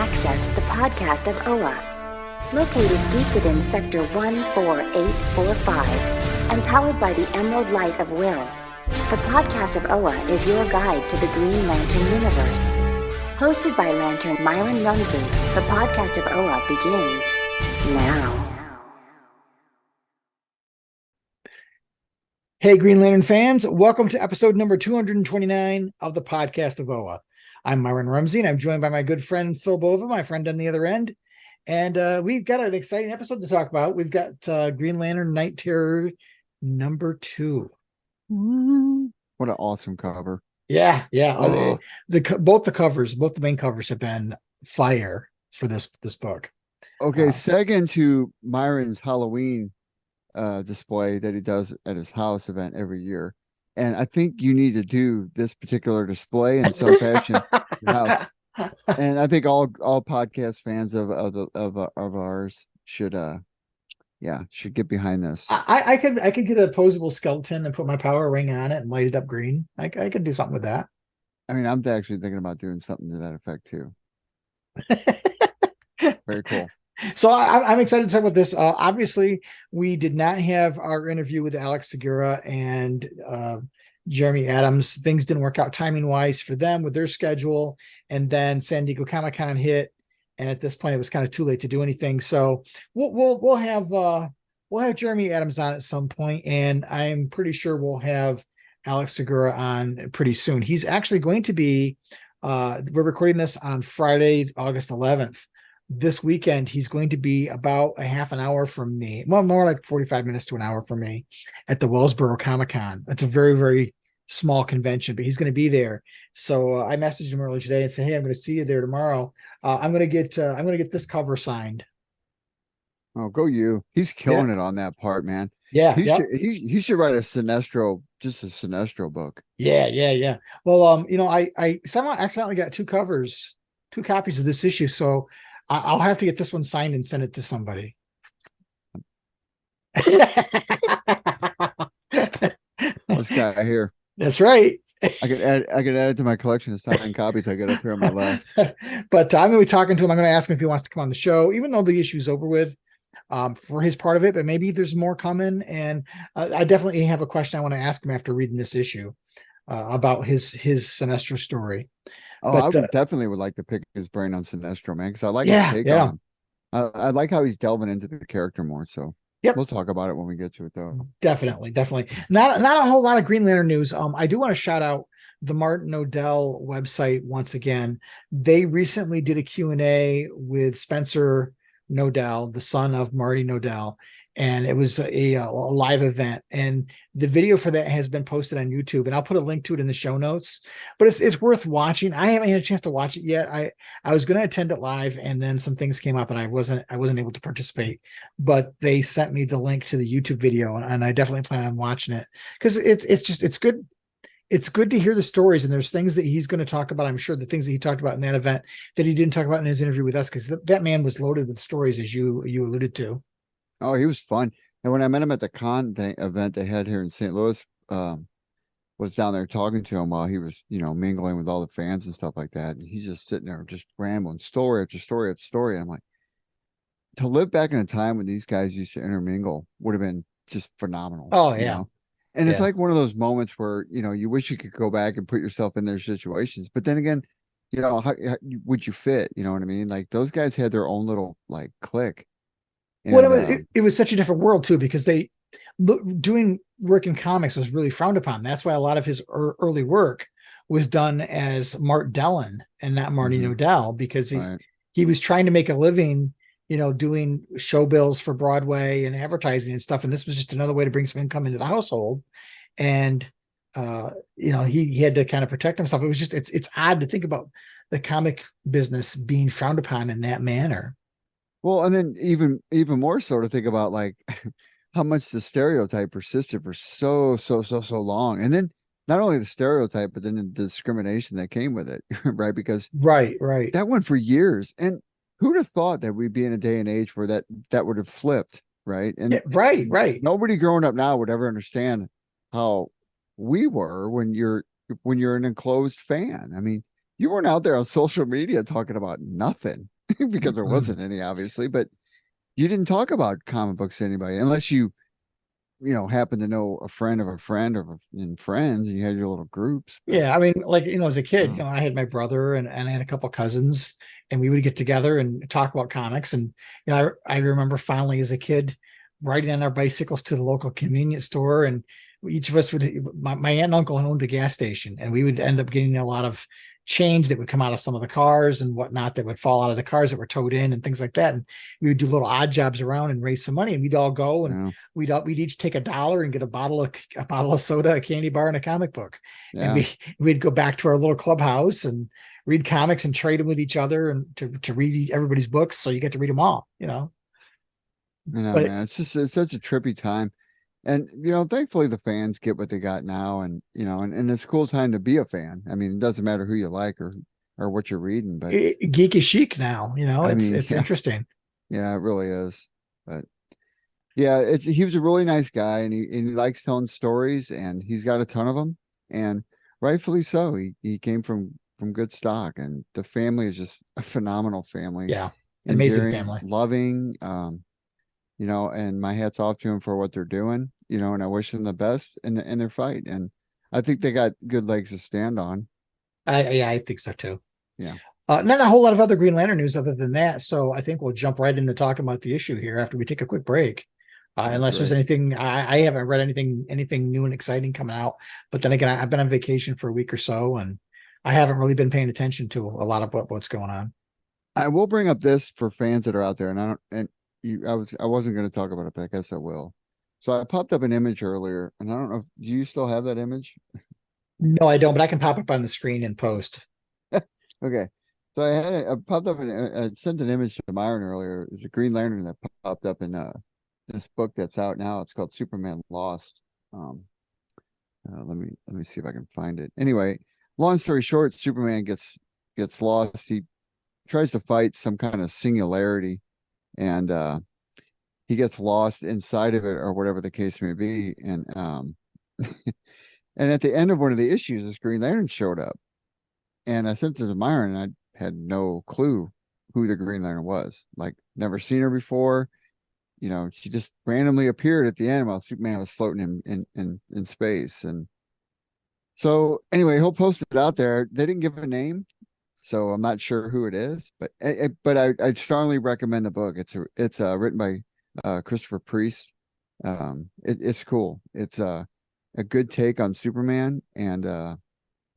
access the podcast of OA. Located deep within Sector 14845 and powered by the Emerald Light of Will, the podcast of OA is your guide to the Green Lantern universe. Hosted by Lantern Myron Rumsey, the podcast of OA begins now. Hey, Green Lantern fans, welcome to episode number 229 of the podcast of OA. I'm Myron Rumsey, and I'm joined by my good friend Phil Bova, my friend on the other end. And we've got an exciting episode to talk about. We've got Green Lantern Night Terror number 2. What an awesome cover. Yeah. Oh. Both the main covers have been fire for this book. Okay, second to Myron's Halloween display that he does at his house event every year, and I think you need to do this particular display in some fashion. And I think all podcast fans of ours should get behind this. I could get a posable skeleton and put my power ring on it and light it up green. I could do something with that. I mean, I'm actually thinking about doing something to that effect too. Very cool. So I'm excited to talk about this. Obviously, we did not have our interview with Alex Segura and Jeremy Adams. Things didn't work out timing-wise for them with their schedule. And then San Diego Comic-Con hit. And at this point, it was kind of too late to do anything. So we'll have Jeremy Adams on at some point, and I'm pretty sure we'll have Alex Segura on pretty soon. He's actually going to be. We're recording this on Friday, August 11th. This weekend, he's going to be about a half an hour from me. Well, more like 45 minutes to an hour from me at the Wellsboro Comic-Con. It's a very, very small convention, but he's going to be there. So I messaged him earlier today and said, "Hey, I'm going to see you there tomorrow. I'm going to get this cover signed." Oh, go you! He's killing it on that part, man. Yeah, he should write a Sinestro book. Yeah. Well, I somehow accidentally got two copies of this issue, so I'll have to get this one signed and send it to somebody. This guy here. That's right. I could add it to my collection of signed copies I got up here on my left. But I'm going to be talking to him. I'm going to ask him if he wants to come on the show, even though the issue's over with, for his part of it. But maybe there's more coming. And I definitely have a question I want to ask him after reading this issue about his Sinestro story. Oh, I definitely would like to pick his brain on Sinestro, man, because I like his take on him. I like how he's delving into the character more. So we'll talk about it when we get to it, though. Definitely. Not a whole lot of Green Lantern news. I do want to shout out the Martin Odell website once again. They recently did a Q&A with Spencer Nodell, the son of Marty Nodell, and it was a live event. And the video for that has been posted on YouTube, and I'll put a link to it in the show notes. But it's worth watching. I haven't had a chance to watch it yet. I was going to attend it live, and then some things came up, and I wasn't able to participate. But they sent me the link to the YouTube video, and I definitely plan on watching it because it's good. It's good to hear the stories, and there's things that he's going to talk about. I'm sure the things that he talked about in that event that he didn't talk about in his interview with us, because that man was loaded with stories, as you alluded to. Oh, he was fun. And when I met him at the con event they had here in St. Louis, was down there talking to him while he was, mingling with all the fans and stuff like that. And he's just sitting there just rambling story after story after story. I'm like, to live back in a time when these guys used to intermingle would have been just phenomenal. Oh, yeah. And it's like one of those moments where, you wish you could go back and put yourself in their situations. But then again, how would you fit? You know what I mean? Like those guys had their own little clique. And, well, it was such a different world too, because doing work in comics was really frowned upon. That's why a lot of his early work was done as Mart Dellin and not Marty Nodell, because he was trying to make a living, doing show bills for Broadway and advertising and stuff. And this was just another way to bring some income into the household. And, he had to kind of protect himself. It was just, it's odd to think about the comic business being frowned upon in that manner. Well, and then even more so to think about how much the stereotype persisted for so long. And then not only the stereotype, but then the discrimination that came with it, right? Because right. That went for years. And who'd have thought that we'd be in a day and age where that would have flipped, right? And right. Nobody growing up now would ever understand how we were when you're an enclosed fan. I mean, you weren't out there on social media talking about nothing. because there wasn't any, obviously, but you didn't talk about comic books to anybody unless you happen to know a friend of a friend and friends, and you had your little groups. But, Yeah, I mean, like, as a kid, I had my brother and I had a couple cousins, and we would get together and talk about comics. And I remember finally as a kid riding on our bicycles to the local convenience store, and each of us would. My aunt and uncle owned a gas station, and we would end up getting a lot of change that would come out of some of the cars and whatnot that would fall out of the cars that were towed in and things like that. And we would do little odd jobs around and raise some money, and we'd all go and we'd each take $1 and get a bottle of soda, a candy bar, and a comic book. yeah. And we'd go back to our little clubhouse and read comics and trade them with each other and to read everybody's books. So you get to read them all, Man, it's such a trippy time. And, thankfully the fans get what they got now. And, and it's a cool time to be a fan. I mean, it doesn't matter who you like or what you're reading, but geek is chic now, it's interesting. Yeah, it really is. But yeah, he was a really nice guy, and he likes telling stories, and he's got a ton of them, and rightfully so. He came from good stock, and the family is just a phenomenal family. Yeah, amazing family, loving. And my hat's off to them for what they're doing. And I wish them the best in their fight, and I think they got good legs to stand on. I think so too. Yeah. Not a whole lot of other Green Lantern news other than that. So I think we'll jump right into talking about the issue here after we take a quick break. Unless there's anything, I haven't read anything new and exciting coming out. But then again, I've been on vacation for a week or so, and I haven't really been paying attention to a lot of what's going on. I will bring up this for fans that are out there, and I wasn't going to talk about it, but I guess I will. So I popped up an image earlier, and I don't know, do you still have that image? No, I don't, but I can pop up on the screen and post. Okay. So I popped up I sent an image to Myron earlier. There's a Green Lantern that popped up in this book that's out now. It's called Superman Lost. Let me see if I can find it. Anyway, long story short, Superman gets lost. He tries to fight some kind of singularity, and he gets lost inside of it, or whatever the case may be. And and at the end of one of the issues, this Green Lantern showed up, and I sent it to Myron, and I had no clue who the Green Lantern was. Like, never seen her before. She just randomly appeared at the end while Superman was floating in space. And so anyway, he'll post it out there. They didn't give a name, so I'm not sure who it is, but I strongly recommend the book. It's written by Christopher Priest. It's cool. It's a good take on Superman, and the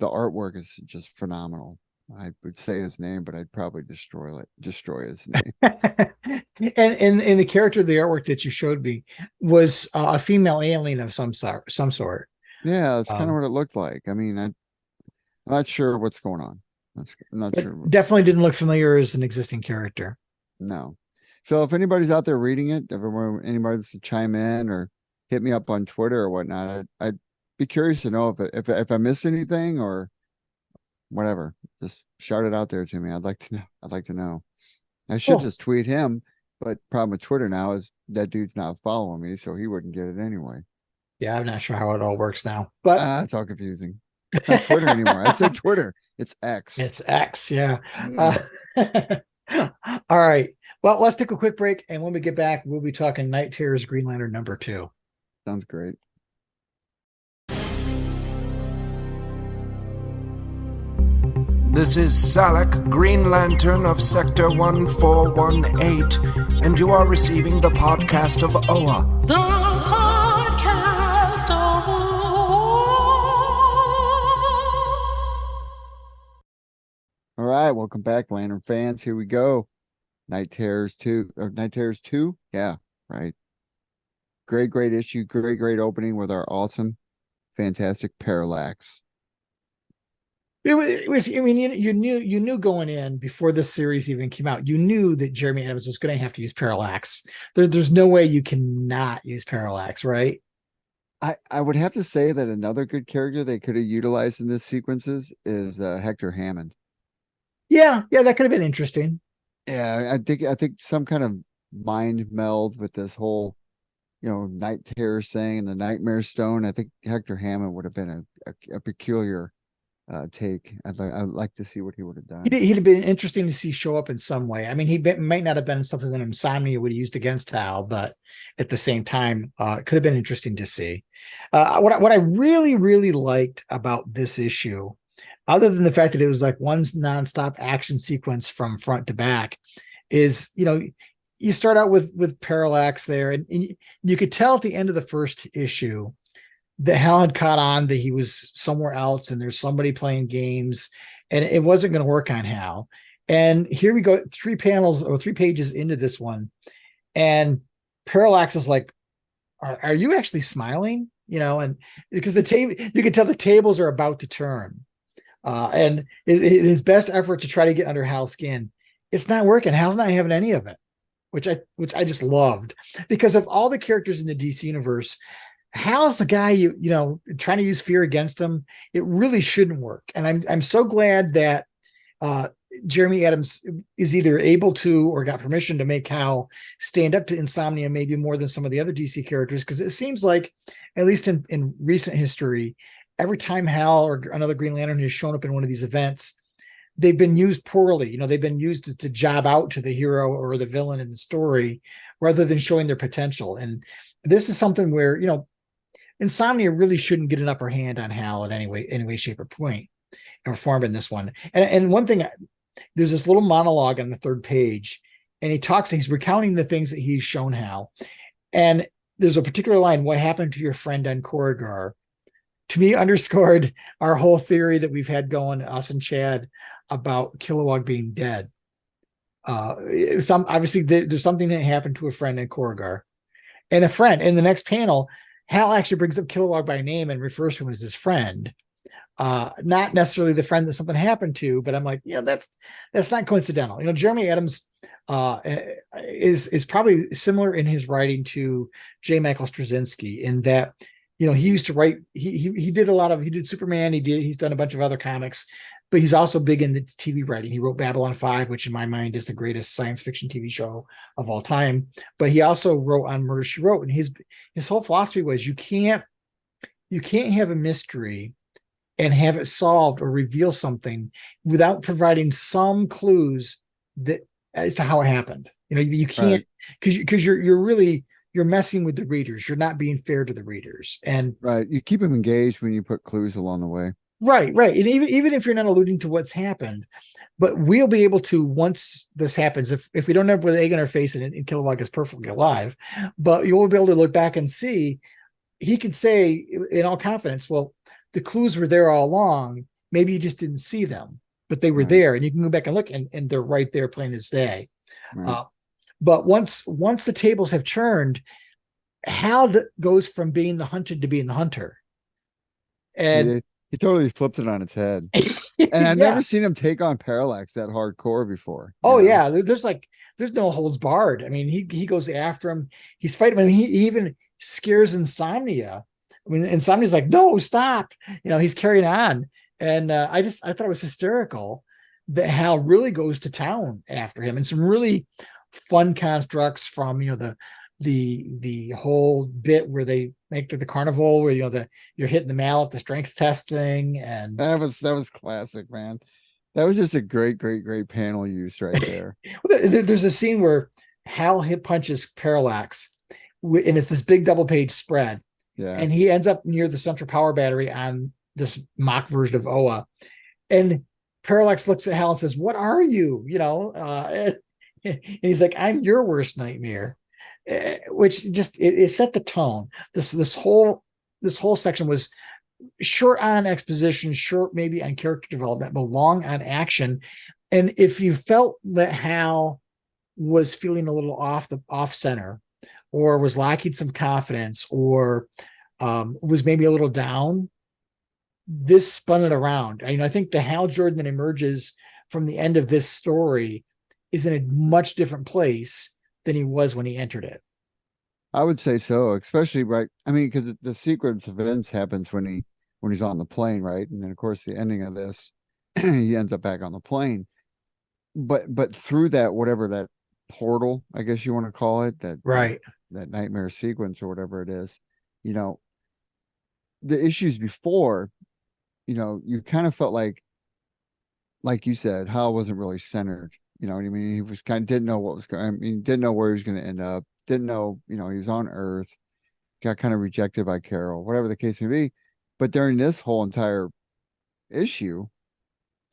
artwork is just phenomenal. I would say his name, but I'd probably destroy his name. And the character of the artwork that you showed me was a female alien of some sort. Yeah, that's kind of what it looked like. I mean, I'm not sure what's going on. I'm not sure. Definitely didn't look familiar as an existing character. No. So if anybody's out there reading it, anybody wants to chime in or hit me up on Twitter or whatnot, I'd be curious to know if I missed anything or whatever. Just shout it out there to me. I'd like to know. I should just tweet him, but problem with Twitter now is that dude's not following me, so he wouldn't get it anyway. Yeah, I'm not sure how it all works now, but it's all confusing. It's not Twitter anymore. I said Twitter. It's X. It's X. Yeah. All right. Well, let's take a quick break, and when we get back, we'll be talking Night Terror's Green Lantern #2. Sounds great. This is Salak, Green Lantern of Sector 1418, and you are receiving the podcast of Oa. The podcast of Oa. All right, welcome back, Lantern fans. Here we go. Night Terrors 2. Yeah, right. Great issue. Great opening with our awesome, fantastic Parallax. It was. I mean, you knew going in before this series even came out. You knew that Jeremy Adams was going to have to use Parallax. There's no way you cannot use Parallax, right? I would have to say that another good character they could have utilized in this sequences is Hector Hammond. Yeah, that could have been interesting. Yeah, I think some kind of mind meld with this whole, Night Terror thing and the Nightmare Stone. I think Hector Hammond would have been a peculiar take. I'd like to see what he would have done. He'd have been interesting to see show up in some way. I mean, might not have been something that Insomnia would have used against Hal, but at the same time, it could have been interesting to see. What I really, really liked about this issue, other than the fact that it was like one nonstop action sequence from front to back, is, you start out with Parallax there, and you could tell at the end of the first issue that Hal had caught on that he was somewhere else and there's somebody playing games, and it wasn't going to work on Hal. And here we go, 3 pages into this one, and Parallax is like, are you actually smiling? And because the table, you can tell the tables are about to turn. And his best effort to try to get under Hal's skin, it's not working. Hal's not having any of it, which I just loved, because of all the characters in the DC universe, Hal's the guy trying to use fear against him. It really shouldn't work. And I'm so glad that Jeremy Adams is either able to or got permission to make Hal stand up to Insomnia maybe more than some of the other DC characters, because it seems like, at least in recent history, every time Hal or another Green Lantern has shown up in one of these events, they've been used poorly. They've been used to job out to the hero or the villain in the story rather than showing their potential. And this is something where, Insomnia really shouldn't get an upper hand on Hal in any way, shape, or point, or form in this one. And one thing, there's this little monologue on the 3rd page, and he's recounting the things that he's shown Hal. And there's a particular line, "What happened to your friend on Corrigar?" To me, underscored our whole theory that we've had going, us and Chad, about Kilowog being dead. Obviously there's something that happened to a friend in Corrigar, and a friend in the next panel, Hal actually brings up Kilowog by name and refers to him as his friend. Not necessarily the friend that something happened to, but I'm like, that's not coincidental. Jeremy Adams is probably similar in his writing to J. Michael Straczynski, in that, he used to write, he did Superman, he's done a bunch of other comics, but he's also big in the TV writing. He wrote Babylon 5, which in my mind is the greatest science fiction TV show of all time. But he also wrote on Murder, She Wrote, and his whole philosophy was you can't have a mystery and have it solved or reveal something without providing some clues that as to how it happened. You can't, because you're messing with the readers. You're not being fair to the readers. And right, you keep them engaged when you put clues along the way. Right. And even if you're not alluding to what's happened, but we'll be able to, once this happens, if we don't have with egg in our face and Kilowog is perfectly alive, but you will be able to look back and see, he could say in all confidence, well, the clues were there all along. Maybe you just didn't see them, but they were there, and you can go back and look, and they're right there plain as day. Right. But once the tables have turned, Hal goes from being the hunted to being the hunter. And he totally flipped it on its head. And I've never seen him take on Parallax that hardcore before. Yeah. There's no holds barred. I mean, he goes after him. He's fighting him. I mean, he even scares Insomnia. I mean, Insomnia's like, no, stop. He's carrying on. And I thought it was hysterical that Hal really goes to town after him, and some really fun constructs from, the whole bit where they make the carnival, where you're hitting the mallet, the strength test thing, and that was classic, man. That was just a great panel use right there. There's a scene where Hal punches Parallax, and it's this big double page spread, and he ends up near the central power battery on this mock version of Oa, and Parallax looks at Hal and says, "What are you?" And he's like, "I'm your worst nightmare." Which just it set the tone. This whole section was short on exposition, short maybe on character development, but long on action. And if you felt that Hal was feeling a little off center, or was lacking some confidence, or was maybe a little down, this spun it around. I think the Hal Jordan that emerges from the end of this story is in a much different place than he was when he entered it. I would say so, especially right. I mean, because the sequence of events happens when he's on the plane, right? And then of course the ending of this, he ends up back on the plane. But through that, whatever that portal, I guess you want to call it, that nightmare sequence or whatever it is, the issues before, you kind of felt like you said, Hal wasn't really centered. You know what I mean? He was kind of didn't know what was going. I mean, didn't know where he was going to end up. Didn't know, he was on Earth, got kind of rejected by Carol, whatever the case may be. But during this whole entire issue,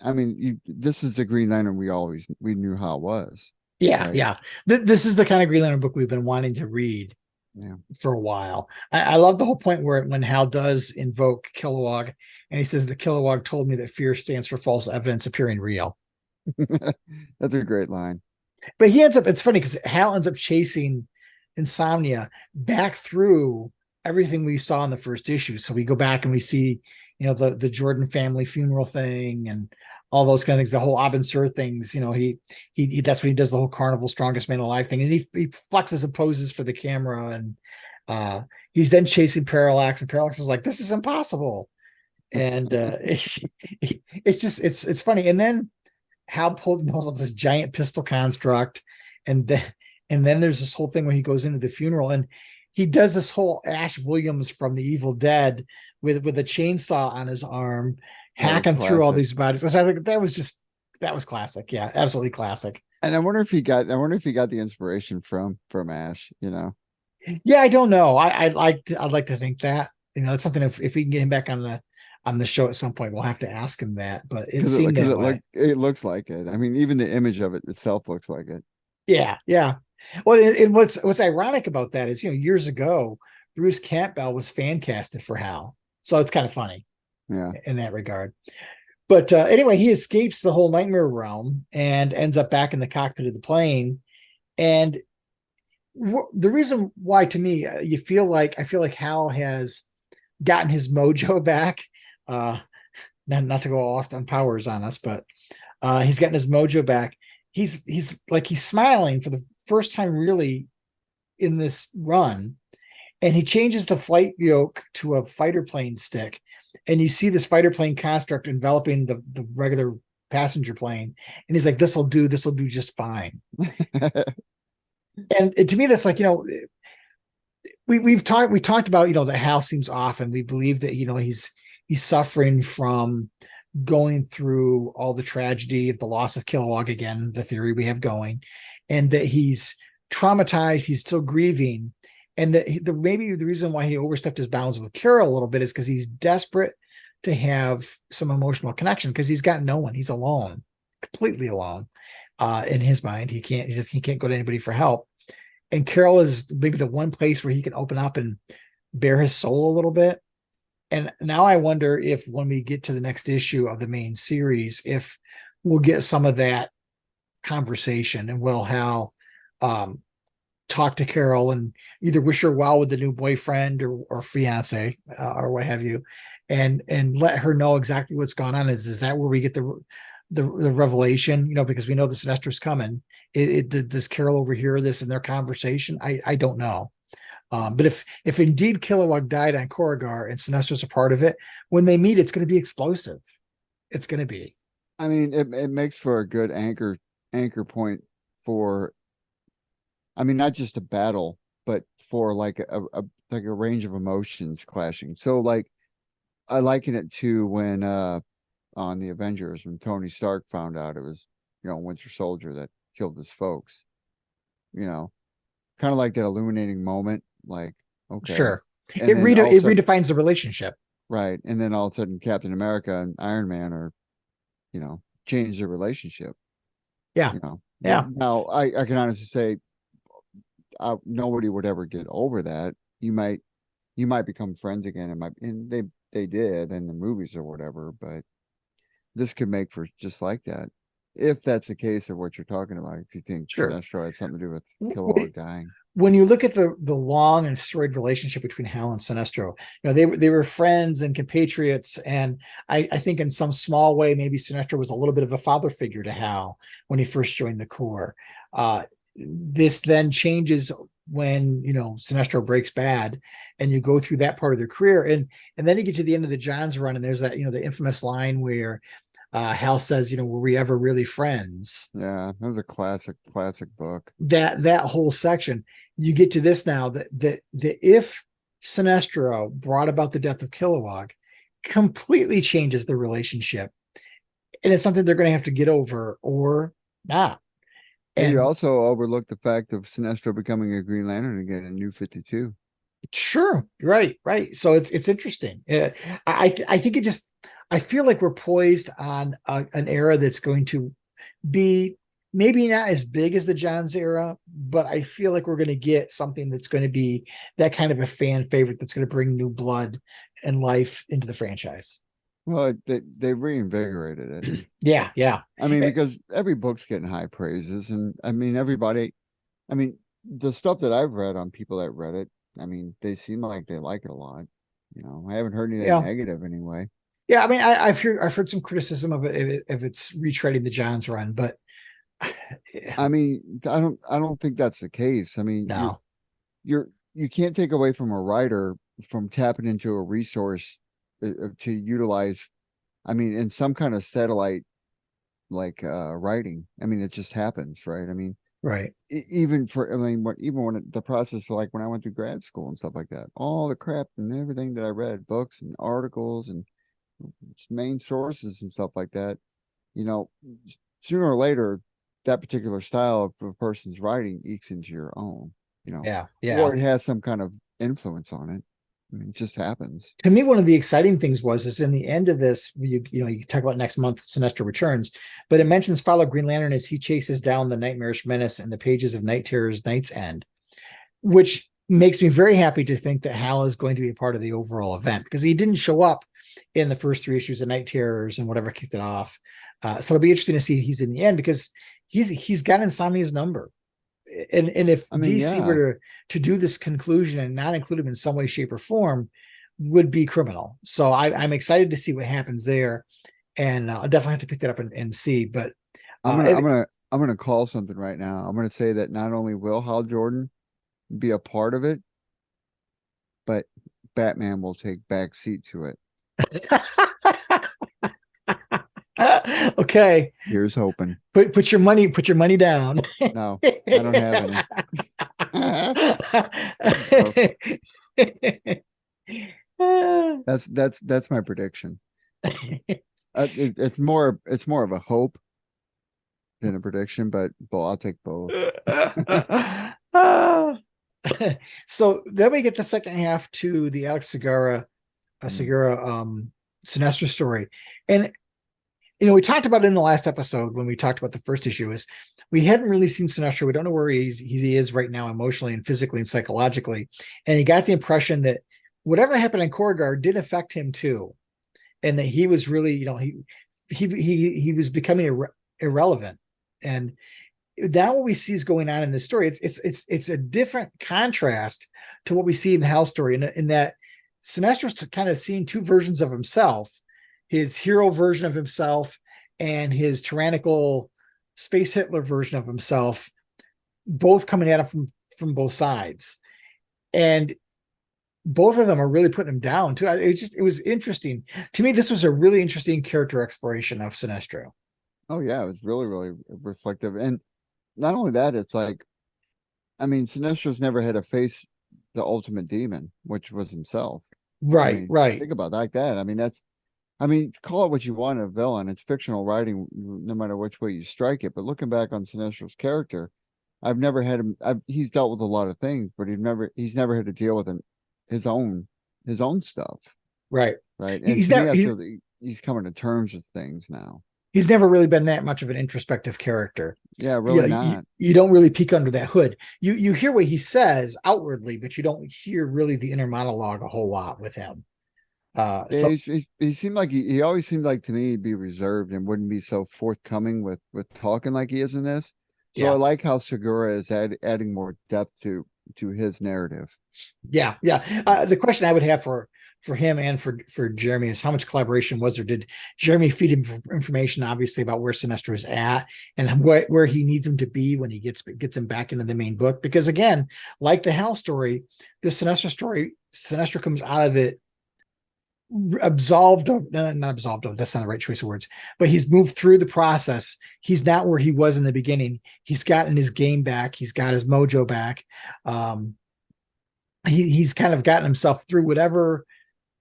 I mean, this is the Green Lantern we knew how it was, Yeah, right? yeah. This is the kind of Green Lantern book we've been wanting to read Yeah. for a while. I love the whole point where when Hal does invoke Kilowog, and he says the Kilowog told me that fear stands for false evidence appearing real. That's a great line. But he ends up, it's funny because Hal ends up chasing Insomnia back through everything we saw in the first issue. So we go back and we see, the Jordan family funeral thing and all those kind of things, the whole Abin Sur things. He that's when he does the whole Carnival Strongest Man Alive thing, and he flexes and poses for the camera, and he's then chasing Parallax, and Parallax is like, "This is impossible," and it's funny. And then Hal pulls up this giant pistol construct, and then there's this whole thing where he goes into the funeral and he does this whole Ash Williams from The Evil Dead with a chainsaw on his arm, hacking through all these bodies. Which I think that was classic. Yeah, absolutely classic. And I wonder if he got the inspiration from Ash. Yeah, I don't know. I'd like to think that. It's something if we can get him back on the show at some point, we'll have to ask him that. But it seemed that way. It looks like it. I mean, even the image of it itself looks like it. Yeah, yeah. Well, and what's ironic about that is, years ago, Bruce Campbell was fan casted for Hal, so it's kind of funny, yeah, in that regard. But anyway, he escapes the whole nightmare realm and ends up back in the cockpit of the plane. And the reason why, to me, I feel like Hal has gotten his mojo back. Not to go all Austin Powers on us, but he's gotten his mojo back. He's smiling for the first time really in this run, and he changes the flight yoke to a fighter plane stick, and you see this fighter plane construct enveloping the regular passenger plane, and he's like, this will do just fine. And to me, that's like, we talked about, that Hal seems off, and we believe that, he's suffering from going through all the tragedy of the loss of Kilowog again, the theory we have going, and that he's traumatized, he's still grieving, and that maybe the reason why he overstepped his bounds with Carol a little bit is because he's desperate to have some emotional connection, because he's got no one. He's alone, completely alone. In his mind, he can't go to anybody for help, and Carol is maybe the one place where he can open up and bare his soul a little bit. And now I wonder if when we get to the next issue of the main series, if we'll get some of that conversation, and will Hal talk to Carol and either wish her well with the new boyfriend or fiance or what have you, and let her know exactly what's going on. Is that where we get the revelation? Because we know the Sinestro's coming. Does Carol overhear this in their conversation? I don't know. But if indeed Kilowog died on Corrigar and Sinestro's a part of it, when they meet, it's going to be explosive. It's going to be. I mean, it makes for a good anchor point for, I mean, not just a battle, but for like a range of emotions clashing. So like, I liken it to when on the Avengers, when Tony Stark found out it was, Winter Soldier that killed his folks, kind of like that illuminating moment. Like, okay, sure, and it redefines the relationship, right? And then all of a sudden, Captain America and Iron Man are, change their relationship. Yeah, yeah. Now, I can honestly say, nobody would ever get over that. You might become friends again. And they did in the movies or whatever. But this could make for just like that, if that's the case of what you're talking about. If you think sure, Sinestro had something to do with Kilowog dying. When you look at the long and storied relationship between Hal and Sinestro, they were friends and compatriots, and I think in some small way maybe Sinestro was a little bit of a father figure to Hal when he first joined the Corps. This then changes when Sinestro breaks bad, and you go through that part of their career, and then you get to the end of the Johns run, and there's that the infamous line where Hal says, were we ever really friends? Yeah, that was a classic book. That whole section, you get to this now, that if Sinestro brought about the death of Kilowog, completely changes the relationship, and it's something they're going to have to get over or not. And you And also overlook the fact of Sinestro becoming a Green Lantern again in New 52. sure, right. So it's interesting. I think I feel like we're poised on an era that's going to be maybe not as big as the Johns era, but I feel like we're going to get something that's going to be that kind of a fan favorite that's going to bring new blood and life into the franchise. Well, they reinvigorated it. Yeah. I mean, because every book's getting high praises, and I mean, everybody. I mean, the stuff that I've read on people that read it, I mean, they seem like they like it a lot. I haven't heard anything Yeah. negative anyway. Yeah, I mean, I've heard some criticism of it if it's retreading the Johns run, but I mean, I don't think that's the case. I mean, no, you can't take away from a writer from tapping into a resource to utilize. I mean, in some kind of satellite like writing. I mean, it just happens, right? I mean, right. even when the process, like when I went to grad school and stuff like that, all the crap and everything that I read, books and articles and main sources and stuff like that, you know, sooner or later, that particular style of a person's writing ekes into your own, Yeah. or it has some kind of influence on it. I mean, it just happens. To me, one of the exciting things is in the end of this, you talk about next month, Sinestro returns, but it mentions follow Green Lantern as he chases down the nightmarish menace in the pages of Night Terror's Night's End, which makes me very happy to think that Hal is going to be a part of the overall event because he didn't show up in the first 3 issues of Night Terrors and whatever kicked it off. So it'll be interesting to see if he's in the end because he's got Insomnia's number. And if DC were to do this conclusion and not include him in some way, shape, or form, would be criminal. So I'm excited to see what happens there, and I'll definitely have to pick that up and see. But I'm gonna call something right now. I'm gonna say that not only will Hal Jordan be a part of it, but Batman will take back seat to it. Okay. Here's hoping. Put your money down. No, I don't have any. That's my prediction. It's more of a hope than a prediction, but I'll take both. So then we get the second half to the Alex Segura Sinestro story, and we talked about it in the last episode when we talked about the first issue. Is we hadn't really seen Sinestro. We don't know where he is right now, emotionally and physically and psychologically, and he got the impression that whatever happened in Korgard did affect him too, and that he was really, he was becoming irrelevant. And now what we see is going on in this story. It's a different contrast to what we see in the Hal story, in that Sinestro's kind of seeing two versions of himself: his hero version of himself and his tyrannical space Hitler version of himself, both coming at him from both sides. And both of them are really putting him down too. It was interesting to me. This was a really interesting character exploration of Sinestro. Oh yeah, it was really, really reflective. And not only that, it's like, I mean, Sinestro's never had to face the ultimate demon, which was himself. Right. Think about like that. I mean, call it what you want, a villain. It's fictional writing, no matter which way you strike it. But looking back on Sinestro's character, I've never had him. He's dealt with a lot of things, but he's never had to deal with his own stuff. Right. And he's coming to terms with things now. He's never really been that much of an introspective character. Yeah, really not. You don't really peek under that hood. You hear what he says outwardly, but you don't hear really the inner monologue a whole lot with him. He seemed like he always seemed like, to me, he'd be reserved and wouldn't be so forthcoming with talking like he is in this. So I like how Segura is adding more depth to his narrative. Yeah. The question I would have for him and for Jeremy is how much collaboration was there? Did Jeremy feed him information, obviously, about where Sinestro is at and where he needs him to be when he gets him back into the main book? Because again, like the Hal story, the Sinestro story, Sinestro comes out of it not absolved of, that's not the right choice of words, but he's moved through the process. He's not where he was in the beginning. He's gotten his game back. He's got his mojo back. He's kind of gotten himself through whatever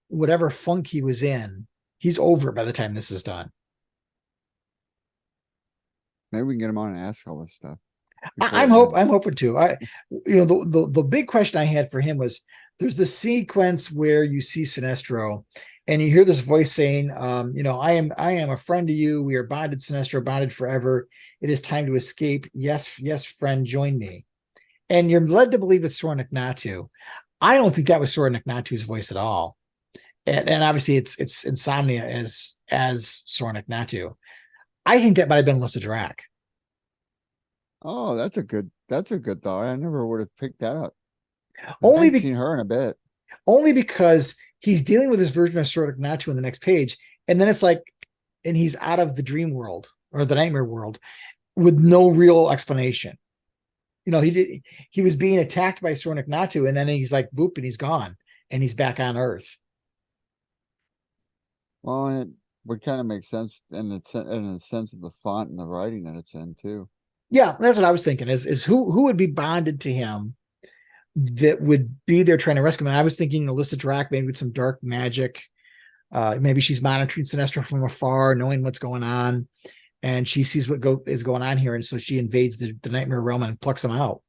whatever funk he was in, he's over by the time this is done. Maybe we can get him on and ask all this stuff. I'm hoping to. The big question I had for him was, there's this sequence where you see Sinestro and you hear this voice saying, I am a friend to you. We are bonded, Sinestro, bonded forever. It is time to escape. Yes, yes, friend, join me. And you're led to believe it's Sornik Natu. I don't think that was Sornik Natu's voice at all. And obviously it's Insomnia as Sornik Natu. I think that might have been Lyssa Drac. Oh, that's a good thought. I never would have picked that up. I Only haven't seen her in a bit. Only because he's dealing with his version of Sornik Natu in the next page, and then it's like, and he's out of the dream world or the nightmare world with no real explanation. He was being attacked by Sornik Natu, and then he's like boop, and he's gone, and he's back on Earth. Well, and it would kind of make sense in the sense of the font and the writing that it's in too. Yeah, that's what I was thinking. Is who would be bonded to him that would be there trying to rescue him? And I was thinking Lyssa Drac, maybe with some dark magic. Maybe she's monitoring Sinestro from afar, knowing what's going on, and she sees what is going on here, and so she invades the nightmare realm and plucks him out.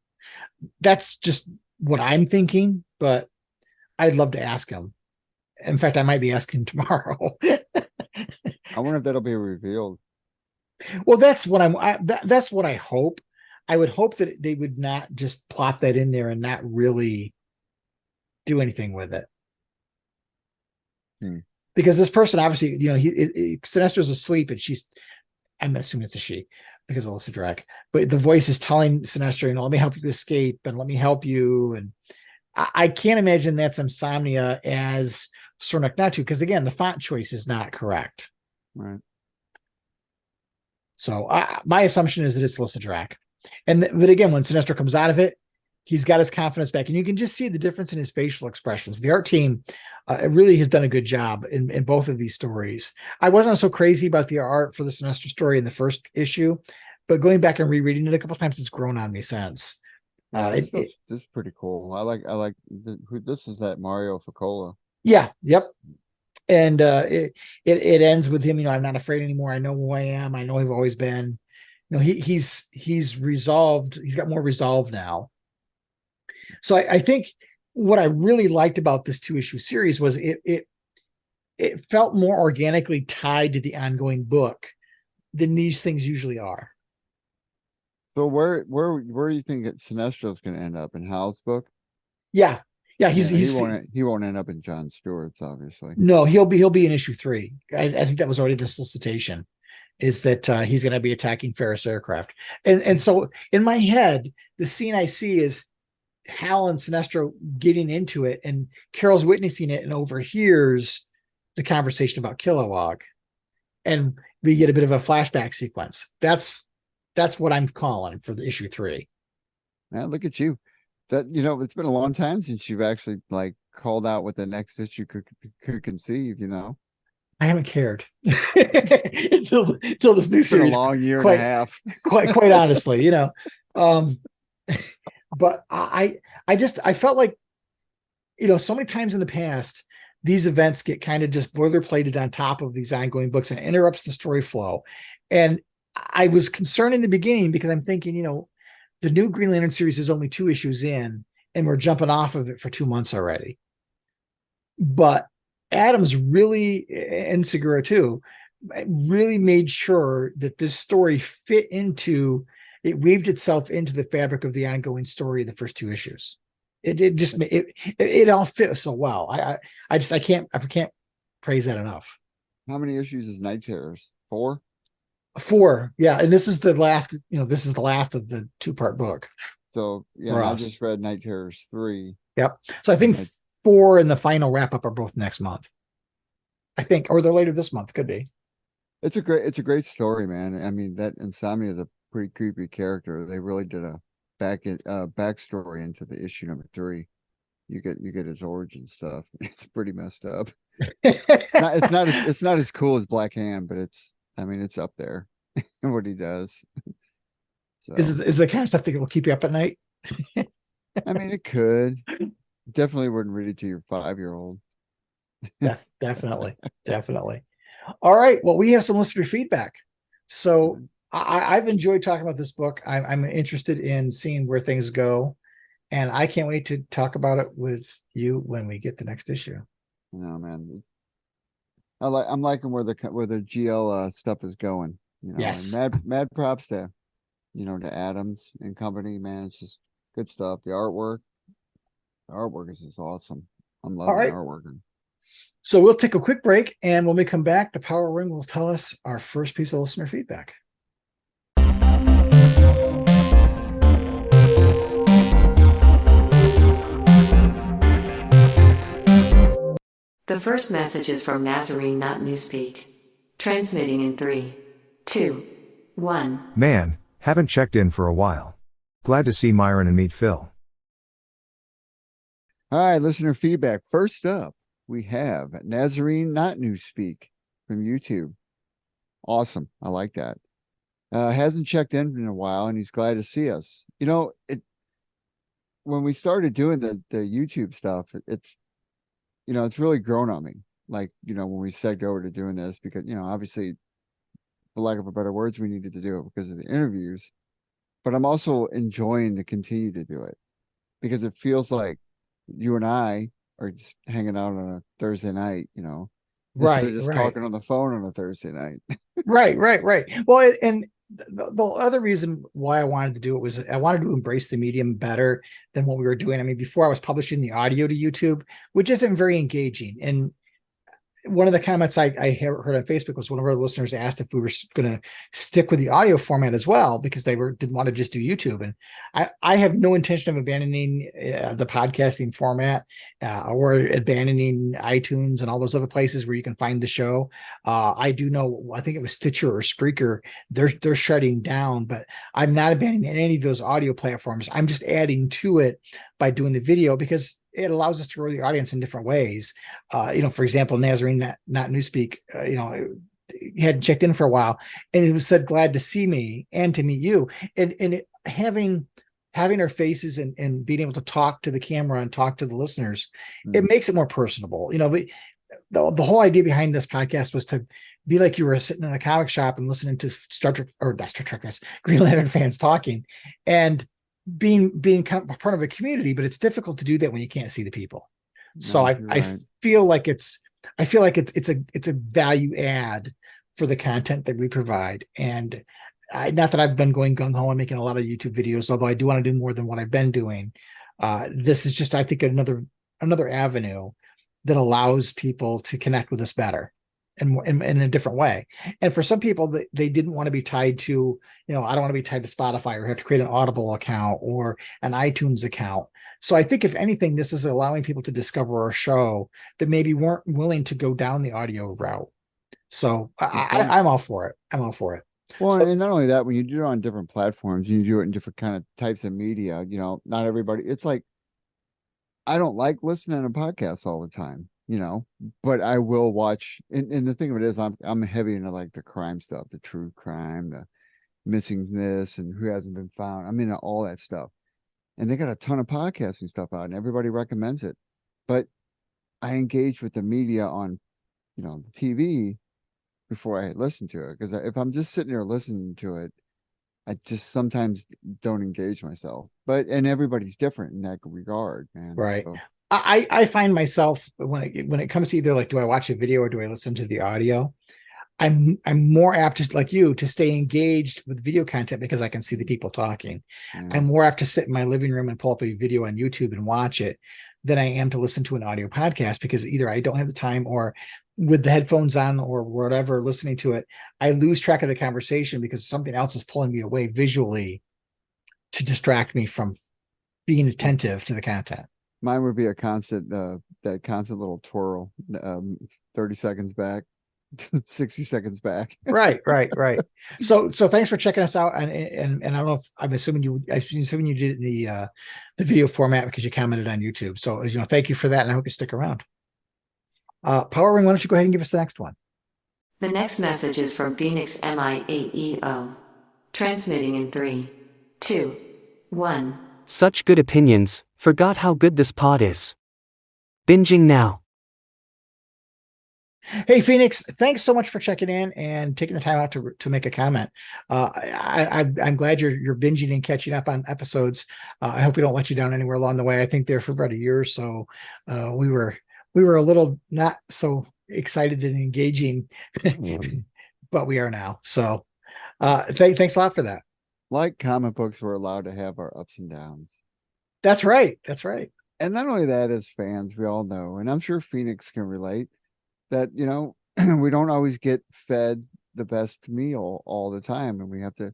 That's just what I'm thinking, but I'd love to ask him. In fact, I might be asking him tomorrow. I wonder if that'll be revealed. Well, that's what that's what I hope. I would hope that they would not just plop that in there and not really do anything with it. Because this person, obviously, Sinestro's asleep, and I'm assuming it's a she because of Lyssa Drac, but the voice is telling Sinestro, let me help you escape and let me help you. And I can't imagine that's Insomnia as Sornik Natu, because again, the font choice is not correct. Right. So my assumption is that it's Lyssa Drac. But again, when Sinestro comes out of it, he's got his confidence back, and you can just see the difference in his facial expressions. The art team really has done a good job in both of these stories. I wasn't so crazy about the art for the Sinestro story in the first issue, but going back and rereading it a couple of times, it's grown on me since. This is pretty cool. I like this is that Mario Ficola. Yeah. Yep. And it ends with him, I'm not afraid anymore. I know who I am. I know I've always been. He's resolved. He's got more resolve now. So I think what I really liked about this 2-issue series was it felt more organically tied to the ongoing book than these things usually are. So where do you think Sinestro's going to end up, in Hal's book? Yeah. He won't end up in John Stewart's, obviously. No, he'll be in issue 3. I think that was already the solicitation, is that he's going to be attacking Ferris aircraft. And so in my head, the scene I see is Hal and Sinestro getting into it, and Carol's witnessing it and overhears the conversation about Kilowog, and we get a bit of a flashback sequence. That's what I'm calling for the issue 3. Now look at you. That it's been a long time since you've actually called out what the next issue could conceive. I haven't cared until this new series. Been a long year and a half. quite honestly, But I felt like, so many times in the past, these events get kind of just boilerplated on top of these ongoing books, and it interrupts the story flow. And I was concerned in the beginning because I'm thinking, the new Green Lantern series is only 2 issues in, and we're jumping off of it for 2 months already. But Adams really, and Segura too, really made sure that this story it weaved itself into the fabric of the ongoing story of the first 2 issues. It all fit so well. I can't praise that enough. How many issues is Night Terrors? 4? 4, yeah, and this is the last. This is the last of the 2-part book. So yeah, I just read Night Terrors 3. Yep. So I think 4 and the final wrap up are both next month. I think, or they're later this month. Could be. It's a great story, man. I mean, that Insomnia is a pretty creepy character. They really did a backstory into the issue number 3. You get his origin stuff. It's pretty messed up. It's not as cool as Black Hand, but it's up there what he does. So, is the kind of stuff that will keep you up at night? It could. Definitely wouldn't read it to your 5-year-old. Definitely. Definitely. All right. Well, we have some listener feedback. So I've enjoyed talking about this book. I'm interested in seeing where things go. And I can't wait to talk about it with you when we get the next issue. No, man. I'm liking where the GL stuff is going, and Yes. mad props to, to Adams and company, man. It's just good stuff. The artwork is just awesome. I'm All loving the right. artwork. So we'll take a quick break. And when we come back, the Power Ring will tell us our first piece of listener feedback. The first message is from Nazarene, not Newspeak. Transmitting in 3, 2, 1. Man, haven't checked in for a while. Glad to see Myron and meet Phil. All right, listener feedback. First up, we have Nazarene, not Newspeak from YouTube. Awesome. I like that. Hasn't checked in a while, and he's glad to see us. When we started doing the YouTube stuff, it's really grown on me. Like, when we segged over to doing this, because, obviously, for lack of a better words, we needed to do it because of the interviews. But I'm also enjoying to continue to do it because it feels like you and I are just hanging out on a Thursday night, instead of just talking on the phone on a Thursday night. Right. Well, and the other reason why I wanted to do it was I wanted to embrace the medium better than what we were doing. I mean, before I was publishing the audio to YouTube, which isn't very engaging. And one of the comments I heard on Facebook was one of our listeners asked if we were going to stick with the audio format as well, because they didn't want to just do YouTube. And I have no intention of abandoning the podcasting format or abandoning iTunes and all those other places where you can find the show. I do know, I think it was Stitcher or Spreaker, they're shutting down, but I'm not abandoning any of those audio platforms. I'm just adding to it by doing the video because it allows us to grow the audience in different ways. For example, Nazarene, not Newspeak, he hadn't checked in for a while, and it was said glad to see me and to meet you. And having our faces and being able to talk to the camera and talk to the listeners, it makes it more personable. The whole idea behind this podcast was to be like you were sitting in a comic shop and listening to Star Trek, or not Star Trek, Green Lantern fans talking, and being kind of part of a community. But it's difficult to do that when you can't see the people. So I feel like it's a value add for the content that we provide. And not that I've been going gung-ho and making a lot of YouTube videos, although I do want to do more than what I've been doing. This is just, I think, another avenue that allows people to connect with us better and in a different way. And for some people, they didn't want to be tied to, I don't want to be tied to Spotify or have to create an Audible account or an iTunes account. So I think if anything, this is allowing people to discover our show that maybe weren't willing to go down the audio route. So I'm all for it. Well, and not only that, when you do it on different platforms, you do it in different kind of types of media, not everybody, it's like, I don't like listening to podcasts all the time, but I will watch. And the thing of it is, I'm heavy into like the crime stuff, the true crime, the missing this and who hasn't been found. I'm into all that stuff. And they got a ton of podcasting stuff out and everybody recommends it. But I engage with the media on, the TV before I listen to it. Because if I'm just sitting there listening to it, I just sometimes don't engage myself. And everybody's different in that regard, man. Right. So. I find myself when it comes to either like, do I watch a video or do I listen to the audio? I'm more apt, just like you, to stay engaged with video content because I can see the people talking. I'm more apt to sit in my living room and pull up a video on YouTube and watch it than I am to listen to an audio podcast, because either I don't have the time, or with the headphones on or whatever, listening to it, I lose track of the conversation because something else is pulling me away visually to distract me from being attentive to the content. Mine would be a constant, that constant little twirl, 30 seconds back, 60 seconds back. Right. So thanks for checking us out. And I don't know if I'm assuming you did the video format because you commented on YouTube. So, thank you for that. And I hope you stick around. Power Ring, why don't you go ahead and give us the next one? The next message is from Phoenix MI8EO. Transmitting in 3, 2, 1. Such good opinions, forgot how good this pod is. Binging now. Hey, Phoenix, thanks so much for checking in and taking the time out to make a comment. I'm glad you're binging and catching up on episodes. I hope we don't let you down anywhere along the way. I think there for about a year or so, we were a little not so excited and engaging, but we are now. So thanks a lot for that. Like comic books, we're allowed to have our ups and downs. That's right. That's right. And not only that, as fans, we all know, and I'm sure Phoenix can relate, that, we don't always get fed the best meal all the time. And we have to,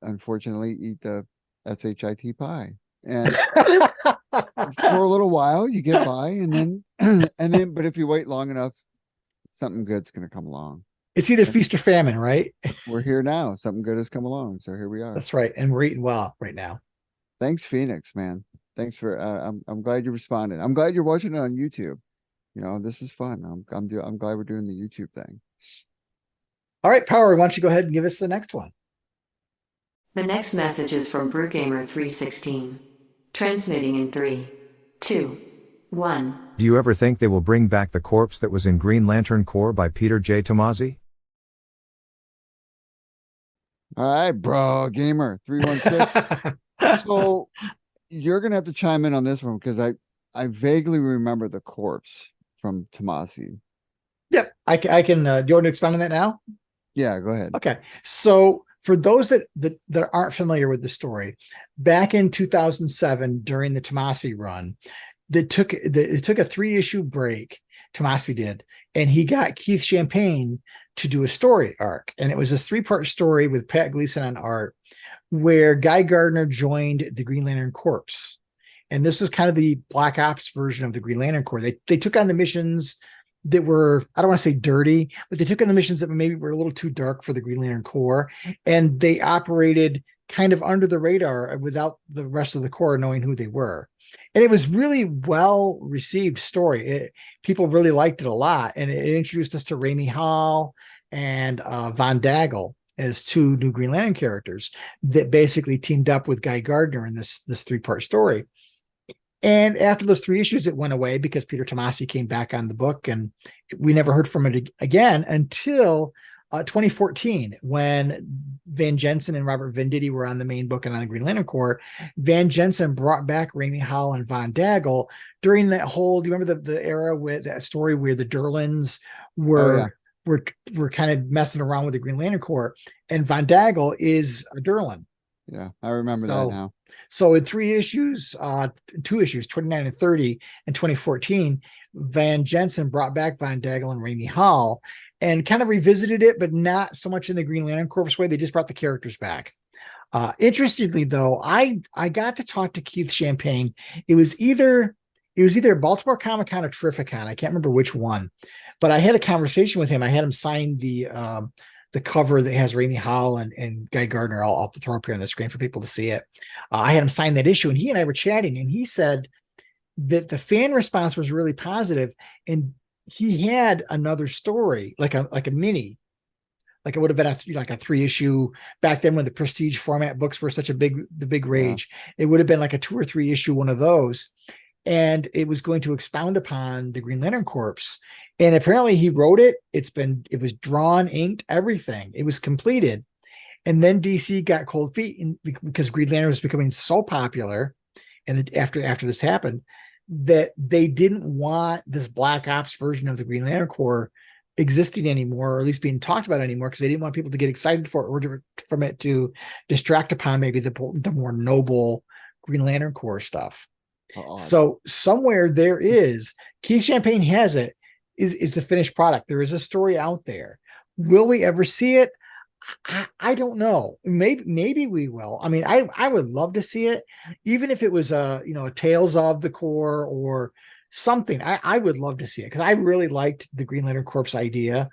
unfortunately, eat the SHIT pie. And for a little while, you get by, and then, but if you wait long enough, something good's going to come along. It's either feast or famine, right? We're here now. Something good has come along. So here we are. That's right. And we're eating well right now. Thanks, Phoenix, man. Thanks for, I'm glad you responded. I'm glad you're watching it on YouTube. This is fun. I'm glad we're doing the YouTube thing. All right, Power, why don't you go ahead and give us the next one? The next message is from BrewGamer316. Transmitting in 3, 2, 1. Do you ever think they will bring back the corpse that was in Green Lantern Corps by Peter J. Tomasi? All right, bro, gamer 316. So you're gonna have to chime in on this one because I vaguely remember the corpse from Tomasi. Yep, I can. Do you want to expand on that now? Yeah, go ahead. Okay, so for those that aren't familiar with the story, back in 2007 during the Tomasi run, it took a 3-issue break. Tomasi did, and he got Keith Champagne to do a story arc, and it was this 3-part story with Pat Gleason on art, where Guy Gardner joined the Green Lantern Corps. And this was kind of the Black Ops version of the Green Lantern Corps. They took on the missions that were, I don't want to say dirty, but they took on the missions that maybe were a little too dark for the Green Lantern Corps. And they operated kind of under the radar without the rest of the Corps knowing who they were. And it was really well received story. People really liked it a lot. And it introduced us to Ramey Hall and Von Daggle as 2 new Green Lantern characters that basically teamed up with Guy Gardner in this 3-part story. And after those 3 issues, it went away because Peter Tomasi came back on the book, and we never heard from it again until 2014, when Van Jensen and Robert Venditti were on the main book and on the Green Lantern Corps. Van Jensen brought back Ramey Hall and Von Daggle during that whole, do you remember the era with that story where the Durlans were kind of messing around with the Green Lantern Corps, and Von Daggle is a Durlan. Yeah, I remember that now. So in 3 issues, 2 issues, 29 and 30 in 2014, Van Jensen brought back Von Daggle and Ramey Hall and kind of revisited it, but not so much in the Green Lantern Corps way. They just brought the characters back. Interestingly, though, I got to talk to Keith Champagne. It was either Baltimore Comic Con or Terrificon. I can't remember which one, but I had a conversation with him. I had him sign the cover that has Ramey Hall and Guy Gardner. I'll throw up here on the screen for people to see it. I had him sign that issue, and he and I were chatting, and he said that the fan response was really positive, and he had another story, like a mini, like it would have been like a 3-issue back then when the prestige format books were such the big rage. Yeah. It would have been like a 2 or 3 issue one of those, and it was going to expound upon the Green Lantern Corps. And apparently he wrote it. It was drawn, inked, everything. It was completed. And then DC got cold feet because Green Lantern was becoming so popular. And after this happened, that they didn't want this Black Ops version of the Green Lantern Corps existing anymore, or at least being talked about anymore, because they didn't want people to get excited for it or from it to distract upon maybe the more noble Green Lantern Corps stuff. Oh, so somewhere there is, Keith Champagne has it, is the finished product. There is a story out there. Will we ever see it? I don't know. Maybe we will. I mean, I would love to see it, even if it was a Tales of the Corps or something. I would love to see it because I really liked the Green Lantern Corps idea.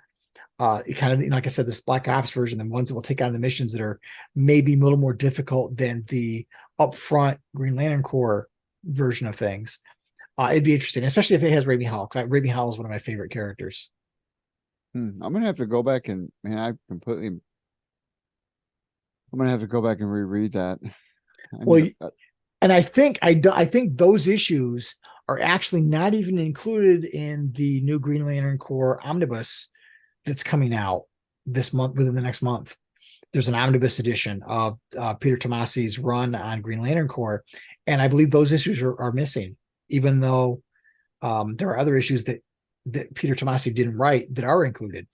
It kind of, like I said, this Black Ops version, the ones that will take on the missions that are maybe a little more difficult than the upfront Green Lantern Corps version of things. It'd be interesting, especially if it has Ramey Hall, because Ramey Hall is one of my favorite characters. I'm gonna have to go back and I'm gonna have to go back and reread that. And I think those issues are actually not even included in the new Green Lantern Corps omnibus that's coming out this month, within the next month. There's an omnibus edition of Peter Tomasi's run on Green Lantern Corps, and I believe those issues are missing, even though there are other issues that Peter Tomasi didn't write that are included.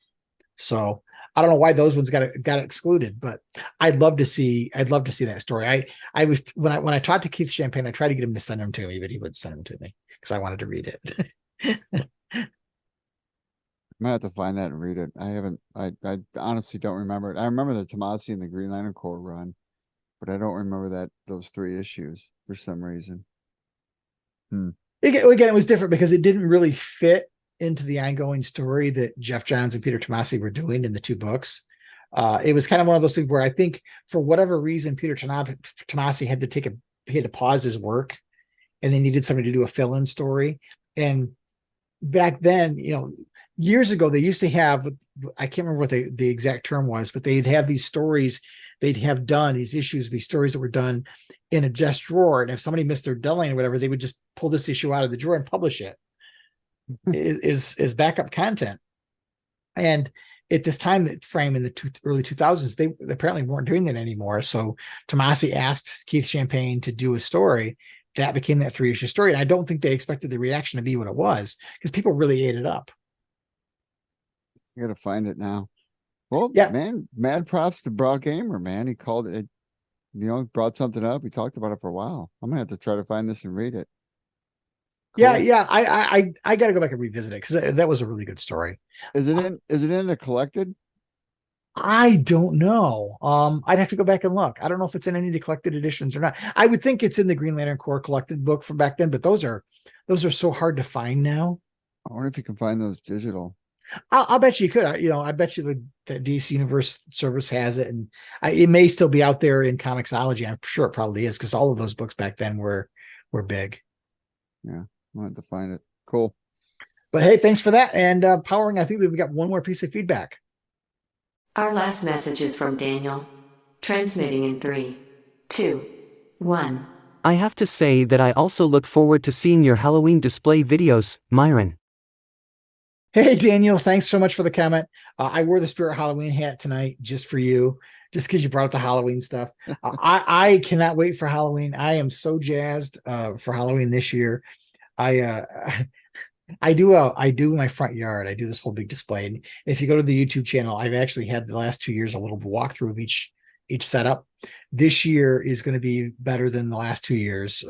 So I don't know why those ones got excluded, but I'd love to see that story. I was when I talked to Keith Champagne, I tried to get him to send them to me, but he wouldn't send them to me because I wanted to read it. I might have to find that and read it. I honestly don't remember it. I remember the Tomasi and the Green Lantern Corps run, but I don't remember those 3 issues for some reason. Again, it was different because it didn't really fit into the ongoing story that Jeff Johns and Peter Tomasi were doing in the 2 books. It was kind of one of those things where I think for whatever reason, Peter Tomasi had to pause his work, and they needed somebody to do a fill-in story. And back then, years ago, they used to have, I can't remember what the exact term was, but they'd have these stories, they'd have done these issues, these stories that were done in a desk drawer. And if somebody missed their deadline or whatever, they would just pull this issue out of the drawer and publish it is backup content. And at this time frame in the early 2000s, they apparently weren't doing that anymore. So Tomasi asked Keith Champagne to do a story that became that 3-issue story. And I don't think they expected the reaction to be what it was, because people really ate it up. I gotta find it now. Well, yeah, man, mad props to Broad Gamer, man. He called it, brought something up. He talked about it for a while. I'm gonna have to try to find this and read it. Cool. Yeah. I got to go back and revisit it because that was a really good story. Is it in the collected? I don't know. I'd have to go back and look. I don't know if it's in any of the collected editions or not. I would think it's in the Green Lantern Corps collected book from back then, but those are so hard to find now. I wonder if you can find those digital. I'll bet you could. I bet you the DC Universe service has it, and it may still be out there in Comixology. I'm sure it probably is, because all of those books back then were big. Yeah, I'll have to find it. Cool. But hey, thanks for that. And Powering, I think we've got one more piece of feedback. Our last message is from Daniel, transmitting in 3, 2, 1. I have to say that I also look forward to seeing your Halloween display videos, Myron. Hey, Daniel, thanks so much for the comment. I wore the Spirit Halloween hat tonight just for you, just because you brought up the Halloween stuff. I cannot wait for Halloween. I am so jazzed for Halloween this year. I do my front yard. I do this whole big display. And if you go to the YouTube channel, I've actually had the last 2 years a little walkthrough of each setup. This year is going to be better than the last 2 years.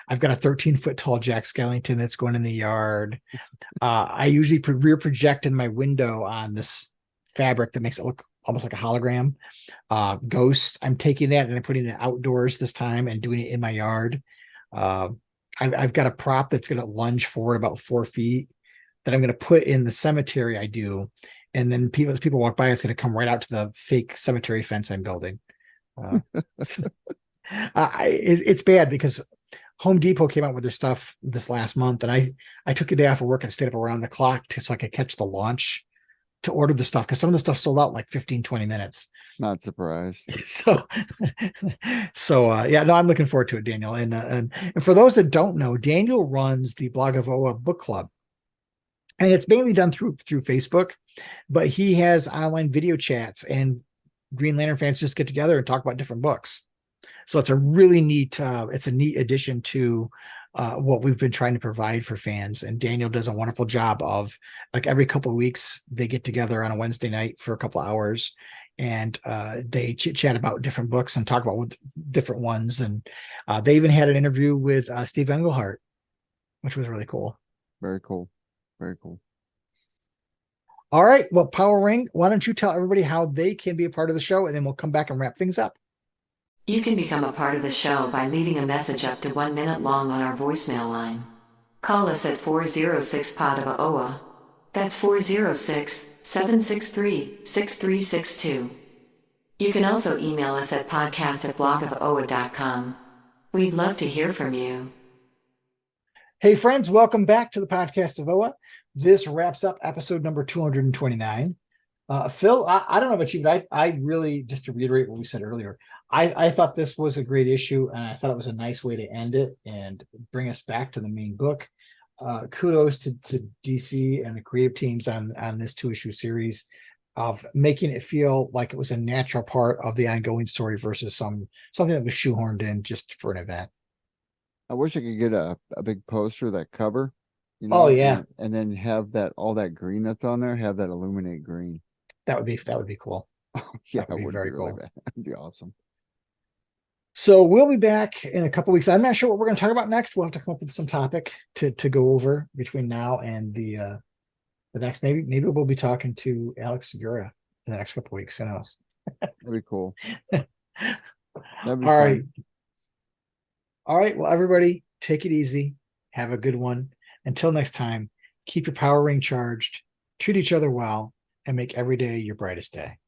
I've got a 13-foot tall Jack Skellington that's going in the yard. I usually rear project in my window on this fabric that makes it look almost like a hologram. Ghosts, I'm taking that and I'm putting it outdoors this time and doing it in my yard. I've got a prop that's going to lunge forward about 4 feet that I'm going to put in the cemetery I do. And then as people walk by, it's going to come right out to the fake cemetery fence I'm building. It's bad because Home Depot came out with their stuff this last month, and I took a day off of work and stayed up around the clock so I could catch the launch to order the stuff, because some of the stuff sold out in like 15-20 minutes. Not surprised. So yeah, no, I'm looking forward to it, Daniel. And for those that don't know, Daniel runs the Blog of Oa book club, and it's mainly done through Facebook, but he has online video chats, and Green Lantern fans just get together and talk about different books. So it's a really neat, addition to what we've been trying to provide for fans. And Daniel does a wonderful job of, like, every couple of weeks, they get together on a Wednesday night for a couple of hours, and they chit chat about different books and talk about different ones. And they even had an interview with Steve Englehart, which was really cool. Very cool. Very cool. All right. Well, Power Ring, why don't you tell everybody how they can be a part of the show, and then we'll come back and wrap things up. You can become a part of the show by leaving a message up to 1 minute long on our voicemail line. Call us at 406-POD-OA. That's 406-763-6362. You can also email us at podcast@blogofoa.com. We'd love to hear from you. Hey, friends, welcome back to the Podcast of Oa. This wraps up episode number 229. Phil, I don't know about you, but I really, just to reiterate what we said earlier, I thought this was a great issue, and I thought it was a nice way to end it and bring us back to the main book. Kudos to DC and the creative teams on this 2-issue series of making it feel like it was a natural part of the ongoing story versus something that was shoehorned in just for an event. I wish I could get a big poster of that cover. Oh yeah, and then have that all that green that's on there, have that illuminate green. That would be cool. Yeah, that would be very really cool. Bad. That'd be awesome. So we'll be back in a couple weeks. I'm not sure what we're going to talk about next. We'll have to come up with some topic to go over between now and the next. Maybe we'll be talking to Alex Segura in the next couple weeks. Who knows? That'd be cool. That'd be all fun. right. All right. Well, everybody, take it easy. Have a good one. Until next time, keep your power ring charged, treat each other well, and make every day your brightest day.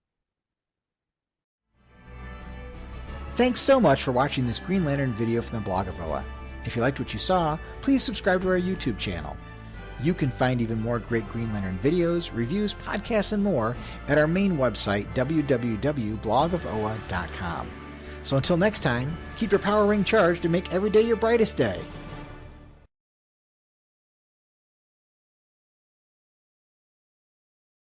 Thanks so much for watching this Green Lantern video from the blog of Oa. If you liked what you saw, please subscribe to our YouTube channel. You can find even more great Green Lantern videos, reviews, podcasts, and more at our main website, www.blogofoa.com. So until next time, keep your power ring charged and make every day your brightest day.